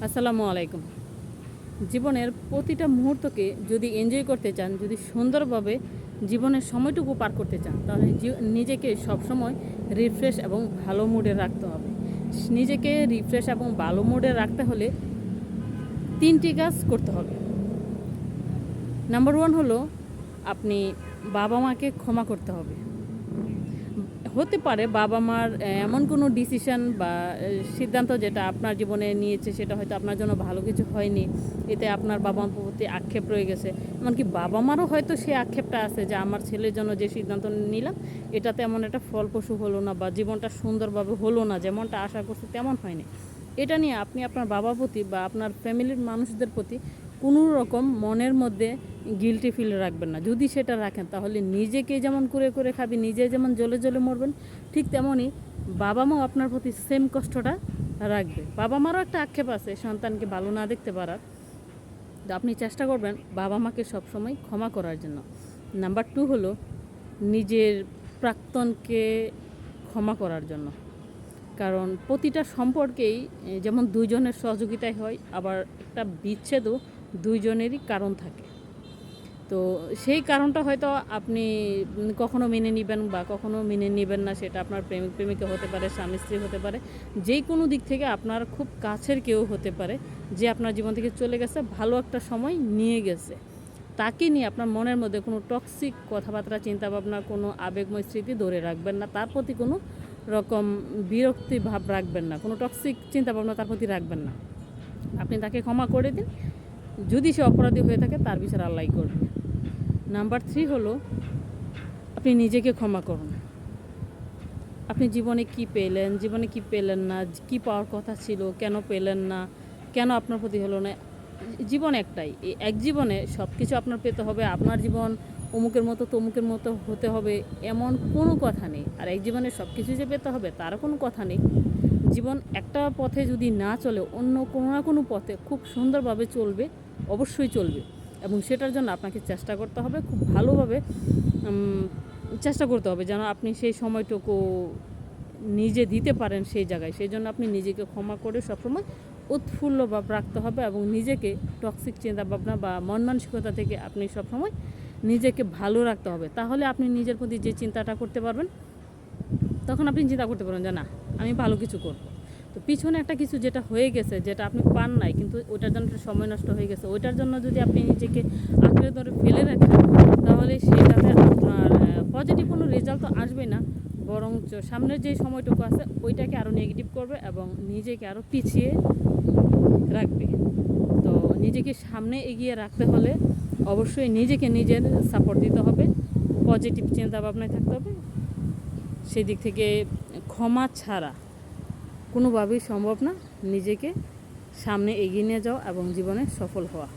আসসালামু আলাইকুম। জীবনের প্রতিটা মুহূর্তকে যদি এনজয় করতে চান, যদি সুন্দরভাবে জীবনের সময়টুকু পার করতে চান, তাহলে নিজেকে সবসময় রিফ্রেশ এবং ভালো মুডে রাখতে হবে। নিজেকে রিফ্রেশ এবং ভালো মুডে রাখতে হলে 3টি কাজ করতে হবে। নাম্বার 1 হলো আপনি বাবা মাকে ক্ষমা করতে হবে। হতে পারে বাবা মার এমন কোনো ডিসিশন বা সিদ্ধান্ত যেটা আপনার জীবনে নিয়েছে সেটা হয়তো আপনার জন্য ভালো কিছু হয়নি, এতে আপনার বাবা মার প্রতি আক্ষেপ রয়ে গেছে। এমনকি বাবা মারও হয়তো সেই আক্ষেপটা আছে যে আমার ছেলের জন্য যে সিদ্ধান্ত নিলাম এটা তেমন একটা ফলপ্রসূ হলো না বা জীবনটা সুন্দরভাবে হলো না, যেমনটা আশা করছি তেমন হয়নি। এটা নিয়ে আপনি আপনার বাবার প্রতি বা আপনার ফ্যামিলির মানুষদের প্রতি কোনো রকম মনের মধ্যে গিল্টি ফিল রাখবেন না। যদি সেটা রাখেন তাহলে নিজেকে যেমন করে খাবি, নিজে যেমন জ্বলে জ্বলে মরবেন, ঠিক তেমনই বাবা মাও আপনার প্রতি সেম কষ্টটা রাখবে। বাবা মারও একটা আক্ষেপ আছে সন্তানকে ভালো না দেখতে পারার। তো আপনি চেষ্টা করবেন বাবা মাকে সবসময় ক্ষমা করার জন্য। নাম্বার 2 হলো নিজের প্রাক্তনকে ক্ষমা করার জন্য। কারণ প্রতিটা সম্পর্কেই যেমন দুইজনের সহযোগিতায় হয়, আবার একটা বিচ্ছেদও দুইজনেরই কারণ থাকে। তো সেই কারণটা হয়তো আপনি কখনো মেনে নেবেন বা কখনো মেনে নেবেন না, সেটা আপনার প্রেমিক প্রেমিকা হতে পারে, স্বামী স্ত্রী হতে পারে, যে কোনো দিক থেকে আপনার খুব কাছের কেউ হতে পারে যে আপনার জীবন থেকে চলে গেছে, ভালো একটা সময় নিয়ে গেছে। তাকে নিয়ে আপনার মনের মধ্যে কোনো টক্সিক কথাবার্তা, চিন্তাভাবনা, কোনো আবেগময় স্মৃতি ধরে রাখবেন না, তার প্রতি কোনো রকম বিরক্তি ভাব রাখবেন না, কোনো টক্সিক চিন্তাভাবনা তার প্রতি রাখবেন না। আপনি তাকে ক্ষমা করে দিন। যদি সে অপরাধী হয়ে থাকে তার বিচার আল্লাহই করবে। নাম্বার 3 হলো আপনি নিজেকে ক্ষমা করুন। আপনি জীবনে কি পেলেন, জীবনে কি পেলেন না, কি পাওয়ার কথা ছিল, কেন পেলেন না, কেন আপনার প্রতি হলো না। জীবন একটাই, এই এক জীবনে সব কিছু আপনার পেতে হবে। আপনার জীবন অমুকের মতো তমুকের মতো হতে হবে এমন কোনো কথা নেই। আর এক জীবনে সব কিছু যে পেতে হবে তারও কোনো কথা নেই। জীবন একটা পথে যদি না চলে, অন্য কোনো না কোনো পথে খুব সুন্দরভাবে চলবে, অবশ্যই চলবে। এবং সেটার জন্য আপনাকে চেষ্টা করতে হবে, খুব ভালোভাবে চেষ্টা করতে হবে যেন আপনি সেই সময়টুকু নিজে দিতে পারেন সেই জায়গায়। সেই জন্য আপনি নিজেকে ক্ষমা করে সবসময় উৎফুল্ল ভাব রাখতে হবে এবং নিজেকে টক্সিক চিন্তাভাবনা বা মন মানসিকতা থেকে আপনি সবসময় নিজেকে ভালো রাখতে হবে। তাহলে আপনি নিজের প্রতি যে চিন্তাটা করতে পারবেন, তখন আপনি চিন্তা করতে পারেন যে না, আমি ভালো কিছু করব। তো পিছনে একটা কিছু যেটা হয়ে গেছে, যেটা আপনি পান নাই, কিন্তু ওইটার জন্য একটা সময় নষ্ট হয়ে গেছে, ওইটার জন্য যদি আপনি নিজেকে আঁকড়ে ধরে ফেলে রাখেন তাহলে সেটাতে আপনার পজিটিভ কোনো রেজাল্ট তো আসবে না, বরং সামনের যে সময়টুকু আছে ওইটাকে আরও নেগেটিভ করবে এবং নিজেকে আরও পিছিয়ে রাখবে। তো নিজেকে সামনে এগিয়ে রাখতে হলে অবশ্যই নিজেকে নিজের সাপোর্ট দিতে হবে, পজিটিভ চিন্তাভাবনায় থাকতে হবে। সেই দিক থেকে ক্ষমা ছাড়া কোনোভাবেই সম্ভব না নিজেকে সামনে এগিয়ে নিয়ে যাওয়া এবং জীবনে সফল হওয়া।